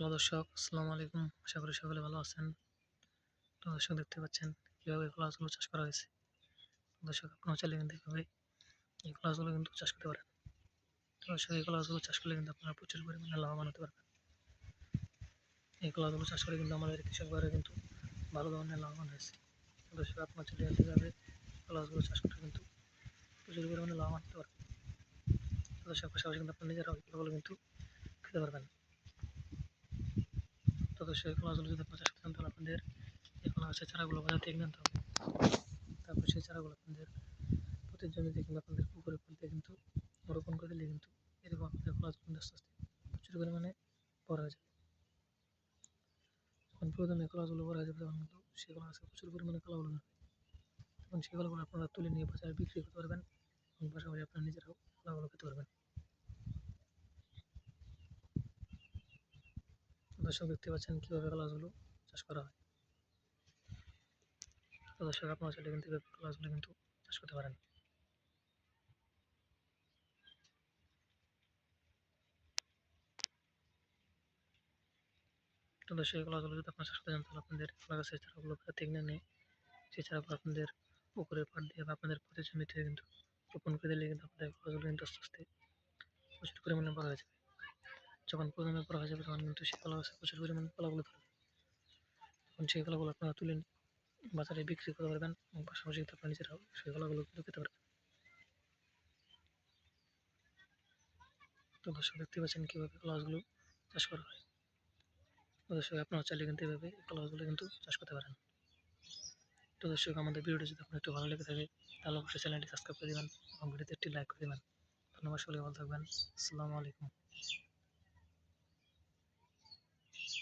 Hello দর্শক, আসসালামু আলাইকুম। আশা করি সকলে ভালো আছেন। তো দর্শক দেখতে পাচ্ছেন কীভাবে কলা গাছগুলো চাষ করা হয়েছে। দর্শক আপনারাও চাইলে কিন্তু এভাবে এই কলা গাছগুলো কিন্তু চাষ করতে পারেন। তো দর্শক এই কলা গাছগুলো চাষ করলে কিন্তু আপনারা প্রচুর পরিমাণে লাভবান হতে পারবেন। এই কলা গাছগুলো চাষ করে কিন্তু আমাদের কৃষক ভাইরা কিন্তু ভালো ধরনের লাভবান হয়েছে। তো দর্শক আপনারা চাইলে এভাবে কলা গাছগুলো চাষ করে কিন্তু প্রচুর পরিমাণে লাভবান হতে পারবেন। তো দর্শক পাশাপাশি কিন্তু আপনারা নিজেরাও এই কলাগুলো কিন্তু খেতে পারবেন। তো দর্শক এই কলা গাছগুলো যদি আপনারা চাষ করতে চান তাহলে আপনাদের এই কলা গাছের চারাগুলো বাজার থেকে কিনতে হবে। তারপর সেই চারাগুলো আপনাদের প্রতি জমিতে কিংবা আপনাদের পুকুরে ফেলতে কিন্তু রোপণ করে দিলে কিন্তু এরকম আপনাদের কলা গাছ কিন্তু আস্তে আস্তে প্রচুর পরিমাণে বড় হয়ে যাবে। যখন প্রয়োজনে কলাগুলো বড় হয়ে যাবে তখন কিন্তু সেই কলা গাছে প্রচুর পরিমাণে কলাগুলো ধরবে। তখন সেই কলাগুলো আপনারা তুলে নিয়ে বাজারে বিক্রি করতে পারবেন এবং পাশাপাশি আপনারা নিজেরাও কলাগুলো খেতে পারবেন। দর্শক দেখতে পাচ্ছেন কীভাবে কলা গাছগুলো চাষ করা হয়। তো দর্শক আপনারা চাইলে কিন্তু এভাবে কলা গাছগুলো কিন্তু চাষ করতে পারেন। তো দর্শক এই কলাগুলো যদি আপনারা চাষ করতে চান তাহলে আপনাদের কলা গাছের চারাগুলো বাজার থেকে কিনে নিয়ে সেই চারাগুলো আপনাদের পুকুরের পাড় দিয়ে বা আপনাদের প্রতি জমিতে কিন্তু রোপণ করে দিলে কিন্তু আপনাদের কলাগুলো কিন্তু আস্তে আস্তে প্রচুর পরিমাণে বড় হয়ে যাবে। যখন প্রজন্মে বড় হয়ে যাবে তখন কিন্তু সেই কলা গাছে প্রচুর পরিমাণে কলাগুলো ধরবে। তখন সেই কলাগুলো আপনারা তুলে বাজারে বিক্রি করতে পারবেন এবং পাশাপাশি কিন্তু আপনারা নিজেরাও সেই কলাগুলো কিন্তু খেতে পারবেন। তো দর্শক দেখতে পাচ্ছেন কীভাবে কলা গাছগুলো চাষ করা হয়। তো দর্শক আপনারা চাইলে কিন্তু এভাবে কলা গাছগুলো কিন্তু চাষ করতে পারেন। তো দর্শক আমাদের ভিডিওটি যদি আপনার একটু ভালো লেগে থাকে তাহলে অবশ্যই চ্যানেলটি সাবস্ক্রাইব করে দেবেন এবং ভিডিওতে একটি লাইক করে দেবেন। ধন্যবাদ, সকলে ভালো থাকবেন। আসসালামু আলাইকুম।